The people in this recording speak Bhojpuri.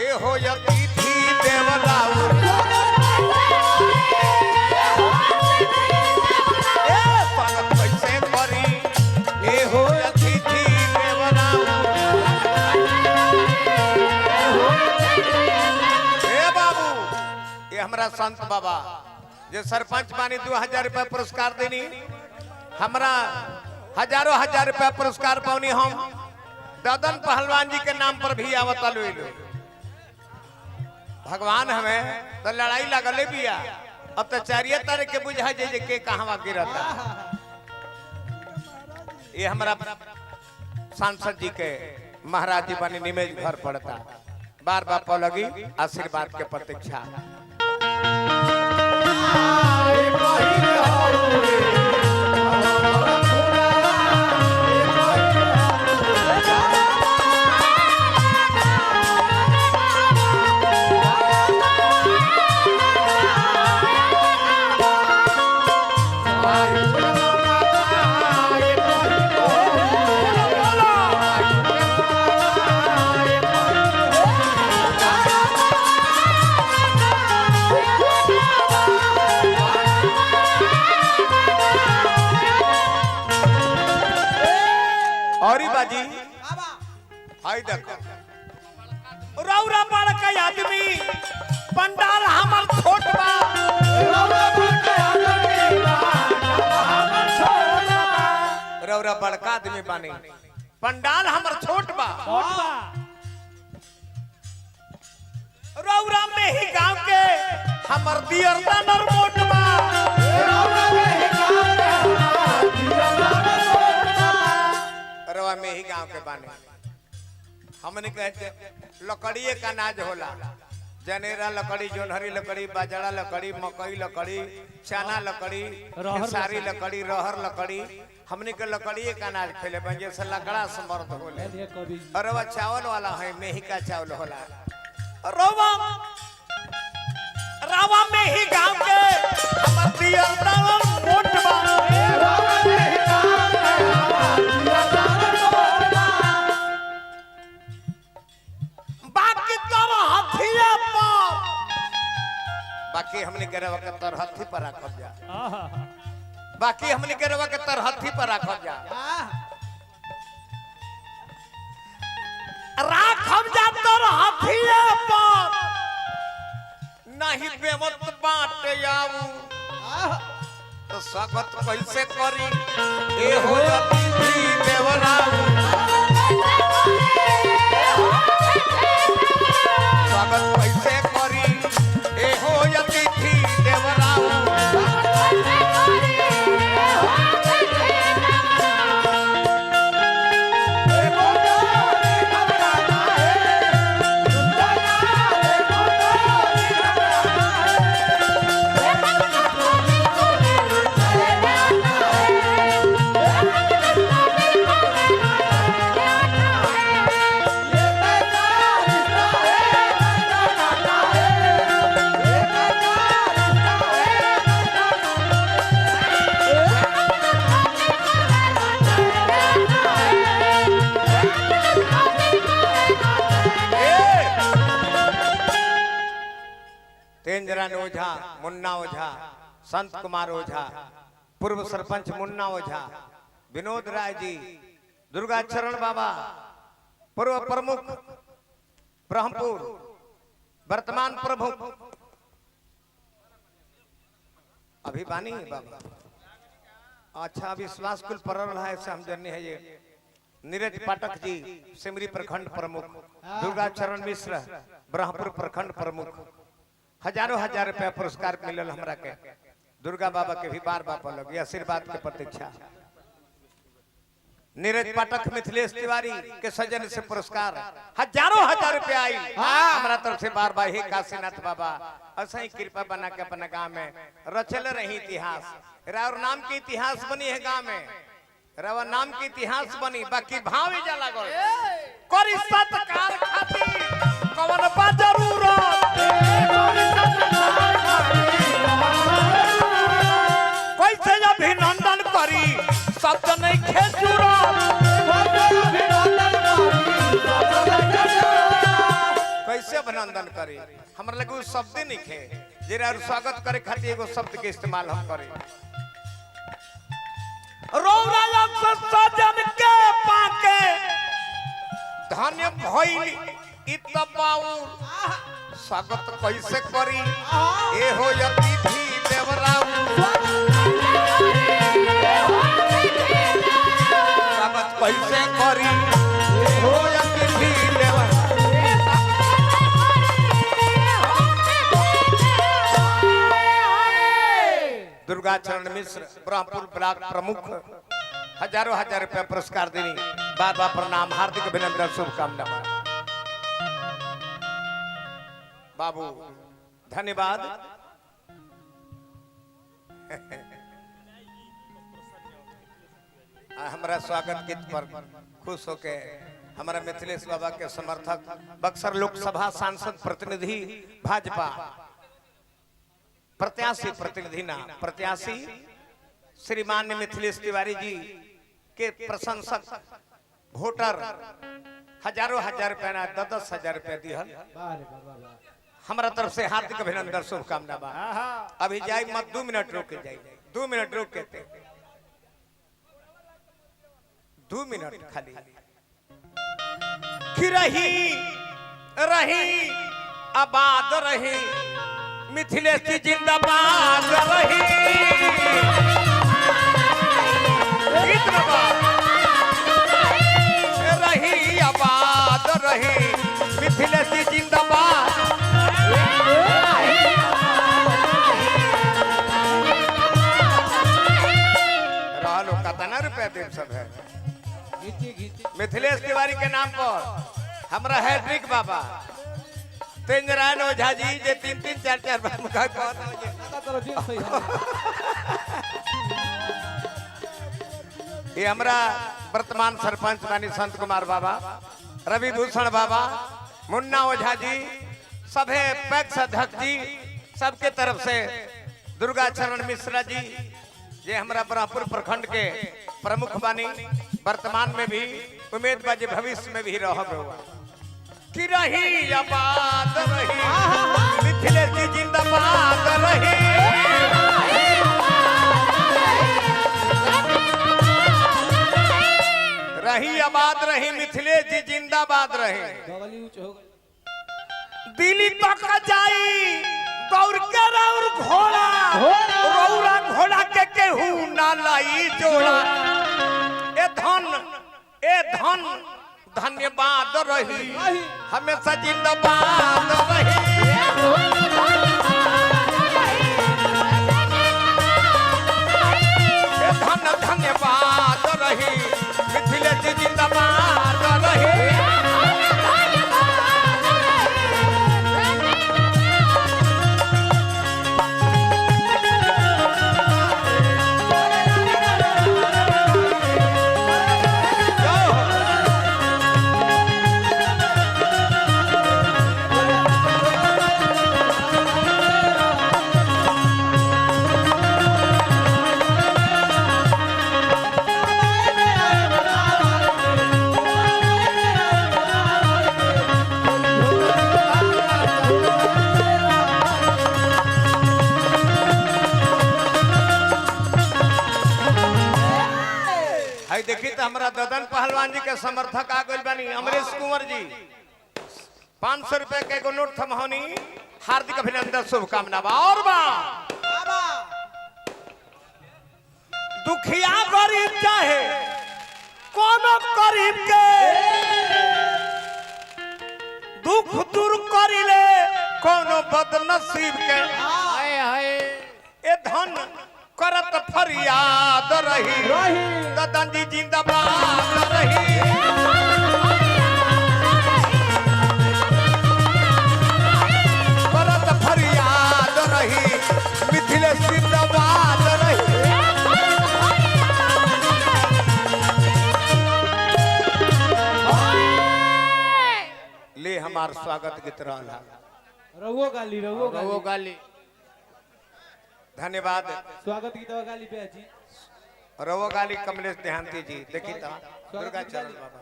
ए हो अतिथि देवलाऊ स्वागत कैसे करी ए हो अतिथि देवलाऊ ए बाबू ये हमारा संत बाबा जो सरपंच बानी 2000 रुपया पुरस्कार देनी हमरा हजारों हजार रुपया पुरस्कार पानी हम ददन पहलवान जी के नाम पर भी आवता लो भगवान हमें तो लड़ाई लगले बिया अब तो चारिये तरह के बुझा जे के कहवा गिरता ये हमारा सांसद जी के महाराज जी बनी निमेज घर पड़ता बार बार लगी आशीर्वाद के प्रतीक्षा रौरा बड़का आदमी पंडाल हमर छोट बा रौरा बड़का आदमी बानी पंडाल हमर छोट बा रौरा में ही गांव के हमर दियरता नरमोट बा रौरा में ही गांव के बानी हमने कहते लकड़ी का अनाज होला जनेरा लकड़ी जोनहरी लकड़ी बाजरा लकड़ी मकई लकड़ी चना लकड़ी खेसारी लकड़ी रहर लकड़ी हमने के लकड़ी का अनाज खेले बन जैसे लकड़ा समर्थ होले और वह चावल वाला है मेही का चावल होला रवा रावा में ही गांव के हमर दियरता मोट बा बाकी हमने के रवा के तरहथी पर राखब जा बाकी हमने के रवा के तरहथी पर राखब जा राखब जा तरहथी पर नहीं बेमत बात आऊ तो स्वागत कैसे करी ए हो अतिथि देवलाऊ स्वागत कैसे करी ए हो अतिथि देवलाऊ तेंजरान ओझा मुन्ना ओझा संत कुमार ओझा पूर्व सरपंच मुन्ना ओझा विनोद राय जी दुर्गा चरण बाबा पूर्व प्रमुख ब्रह्मपुर वर्तमान प्रमुख अभी बानी बाबा अच्छा विश्वास कुल पर रहा है हम जन्य है ये नीरज पाठक जी सिमरी प्रखंड प्रमुख दुर्गा चरण मिश्र ब्रह्मपुर प्रखंड प्रमुख हजारों हजार रुपया पुरस्कार मिलल हमरा के दुर्गा बाबा के भी बार बार लगी आशीर्वाद के प्रतीक्षा नीरज पाठक मिथिलेश तिवारी के सजन से पुरस्कार हजारों हजार रुपया आई हमारा तरफ से बार बार हे काशीनाथ बाबा ऐसा ही कृपा बना के अपने गांव में रचल रही इतिहास रावर नाम के इतिहास बनी है गांव में रावर नाम के इतिहास बनी बाकी भाव जा लागल करी सत्कार खातिर कवन बा जरूरत कैसे अभिनंदन करी शब्द नहीं खेचुरा कैसे अभिनंदन करी हमरा लगे उ शब्द नहीं खे जेरा स्वागत करे खातिर एगो शब्द के इस्तेमाल हम करे रौरा सजन के पाके धन्य भइल इतबाऊ स्वागत कैसे करी ए हो अतिथि देवराऊ स्वागत कैसे करी ए हो अतिथि देवराऊ दुर्गा चरण मिश्र ब्रह्मपुर ब्लॉक प्रमुख हजारों हजार रुपया पुरस्कार देनी बार बार प्रणाम हार्दिक अभिनंदन शुभकामना बाबू धन्यवाद हमारा स्वागत गीत पर खुश होके हमारा मिथिलेश बाबा के समर्थक बक्सर लोकसभा सांसद प्रतिनिधि भाजपा प्रत्याशी प्रतिनिधि ना प्रत्याशी श्रीमान मिथिलेश तिवारी जी के प्रशंसक वोटर हजारों हजार रुपया ना 10,000 रुपया दिहल हमारा तरफ से हार्दिक अभिनंदन शुभकामना बा अभी जाई मत 2 मिनट रोक के जाई 2 मिनट रोक के 2 मिनट खाली कि रही आबाद रही मिथिलेश जी जिंदाबाद रही रही आबाद रही मिथिलेश जी जिंदाबाद रहलो कितना रुपया दे सब है मिथिलेश तिवारी के नाम पर हमरा हैट्रिक बाबा तेंजरान ओझा जी जे 3-3 4-4 बार मुखा ये हमरा वर्तमान सरपंच मानी संत कुमार बाबा रवि भूषण बाबा मुन्ना ओझा जी सभे पैक्स अध्यक्ष जी सबके तरफ से दुर्गा चरण मिश्रा जी जे हमरा ब्रह्मपुर प्रखंड के प्रमुख बानी वर्तमान में भी उम्मीद बा जे भविष्य में भी रहब कि रही आबाद रही मिथिलेश जी जिंदाबाद रही रही आबाद रही मिथिलेश जी जिंदाबाद रहे दिल्ली तक जाई दौड़ के रौर घोड़ा रौरा घोड़ा के केहू ना लाई जोड़ा ए धन धन्यवाद रही हमेशा जिंदाबाद रही धन धन्यवाद रही मिथिलेश जी जिंदाबाद रही देखी तो हमारा ददन पहलवान जी के समर्थक आ गए बानी अमरीश कुंवर जी 500 रुपए के एगो नोट थमहनी हार्दिक अभिनंदन शुभकामना बा और बा दुखिया गरीब चाहे कोनो गरीब के दुख दूर करिले कोनो बदनसीब के हाय हाय ए धन करत फरियाद रही ददन जी जिंदाबाद रही करत फरियाद रही मिथिलेश जिंदाबाद रही ले हमार स्वागत गीत रहला रवो गाली धन्यवाद स्वागत गीत गाली पे जी रवो गाली कमलेश देहांती जी देखी था दुर्गा चरण बाबा